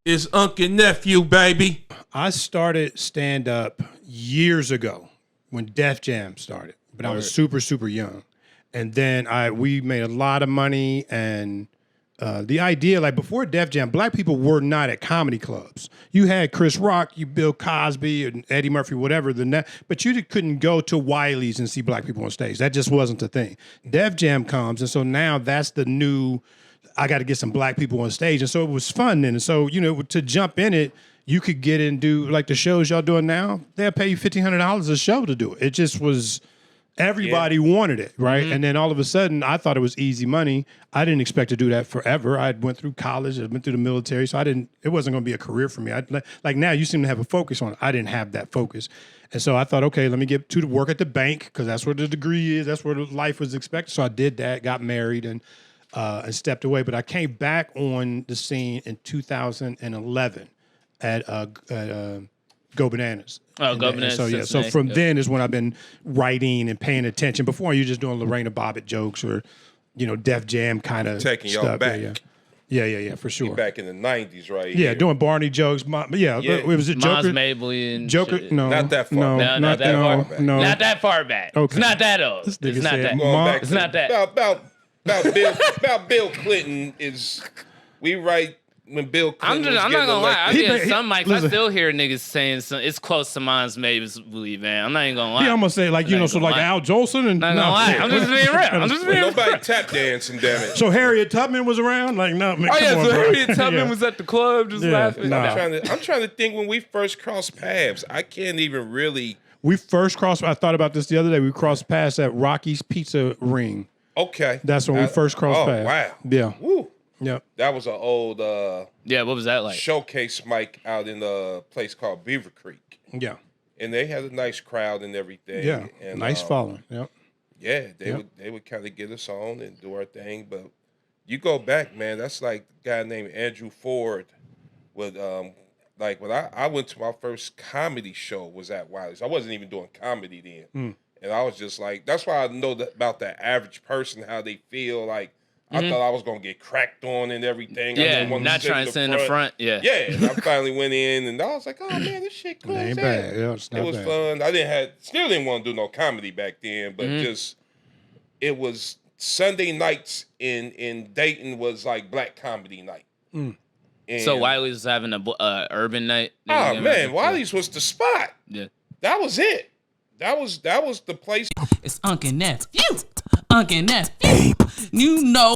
It's Unk Nephew, baby. I started stand-up years ago when Def Jam started, but I was super, super young. And then we made a lot of money, and the idea, like before Def Jam, black people were not at comedy clubs. You had Chris Rock, you Bill Cosby, and Eddie Murphy, whatever, but you couldn't go to Wiley's and see black people on stage. That just wasn't the thing. Def Jam comes, and so now that's the new, I got to get some black people on stage. And so it was fun then. And so, to jump in it, you could get in and do like the shows y'all doing now. They'll pay you $1,500 a show to do it. It just was, everybody wanted it, right? And then all of a sudden, I thought it was easy money. I didn't expect to do that forever. I went through college, I went through the military, so it wasn't going to be a career for me. Like now, you seem to have a focus on it. I didn't have that focus. And so I thought, okay, let me get to work at the bank, because that's where the degree is. That's where life was expected. So I did that, got married, and stepped away. But I came back on the scene in 2011 at Go Bananas. Oh, Go Bananas. So yeah, so from then is when I've been writing and paying attention. Before, you're just doing Lorena Bobbitt jokes or, Def Jam kind of Taking stuff. y'all back. Yeah, for sure. Back in the 90s, right? Yeah, doing Barney jokes. It was a Joker. Mons Mabley and Joker, shit. No, Not that far. No, not that far back. No, Not that far back. Okay. It's not that old. This It's nigga not said that. Going back It's to- not that. About Bill Clinton is, we write when Bill Clinton I'm was not getting gonna lie. I elected. get some mics. I still hear niggas saying it's close to Mons Mabley, man. I'm not even gonna lie. He almost said like, Not so gonna like lie. Al Jolson and Not gonna lie. I'm just being real. I'm just being real. Nobody tap dancing, damn it. So Harriet Tubman was around? Like, no, man, Oh come yeah, on, so bro. Harriet Tubman Yeah. was at the club just laughing. nah. I'm trying to think when we first crossed paths. I can't even really. We first crossed, I thought about this the other day, we crossed paths at Rocky's Pizza Ring. Okay. That's when we first crossed paths. Wow. Yeah. Woo. Yep. That was an old Yeah, what was that like? showcase mic out in a place called Beaver Creek. Yeah. And they had a nice crowd and everything. Yeah. And, Nice following. Yep. Yeah, they would kind of get us on and do our thing. But you go back, man, that's like a guy named Andrew Ford with like when I went to my first comedy show was at Wiley's. I wasn't even doing comedy then. And I was just like, that's why I know that about the average person, how they feel like I thought I was gonna get cracked on and everything. I Yeah, didn't want not trying to sit in the front. Yeah. Yeah, and I finally went in and I was like, oh man, this shit cool. It ain't as hell. bad. Yeah, it's not It was bad. fun. I still didn't want to do no comedy back then, but just it was Sunday nights in Dayton was like black comedy night. And, So Wiley's was having a urban night. oh man, Wiley's was the spot. Yeah. That was it. That was the place. It's Unk Nephew. Unk Nephew. You know.